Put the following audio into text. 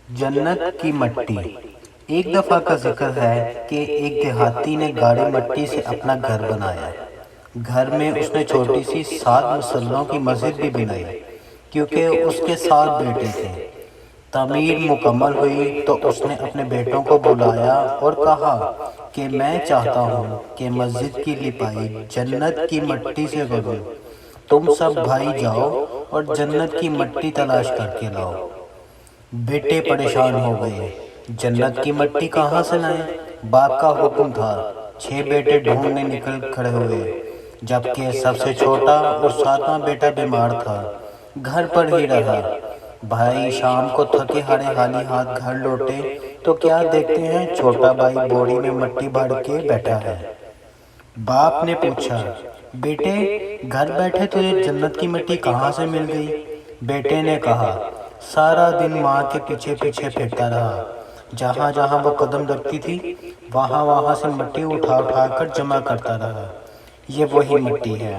جنت کی مٹی۔ ایک دفعہ کا ذکر ہے کہ ایک دیہاتی نے گاڑی مٹی سے اپنا گھر بنایا۔ گھر میں اس نے چھوٹی سی 7 مسلوں کی مسجد بھی بنائی کیونکہ اس کے 7 بیٹے تھے۔ تعمیر مکمل ہوئی تو اس نے اپنے بیٹوں کو بلایا اور کہا کہ میں چاہتا ہوں کہ مسجد کی لپائی جنت کی مٹی سے کروں۔ تم سب بھائی جاؤ اور جنت کی مٹی تلاش کر کے لاؤ۔ بیٹے پریشان ہو گئے، جنت کی مٹی کہاں سے لائیں؟ باپ کا حکم تھا۔ 6 بیٹے ڈھونڈنے نکل کھڑے ہوئے، جبکہ سب سے چھوٹا اور 7واں بیٹا بیمار تھا، گھر پر ہی رہا۔ بھائی شام کو تھکے ہارے خالی ہاتھ گھر لوٹے تو کیا دیکھتے ہیں، چھوٹا بھائی بوری میں مٹی بھر کے بیٹھا ہے۔ باپ نے پوچھا، بیٹے گھر بیٹھے تجھے جنت کی مٹی کہاں سے مل گئی؟ بیٹے نے کہا، سارا دن ماں کے پیچھے پیچھے پھرتا رہا، جہاں جہاں وہ قدم رکھتی تھی وہاں وہاں سے مٹی اٹھا اٹھا کر جمع کرتا رہا، یہ وہی مٹی ہے۔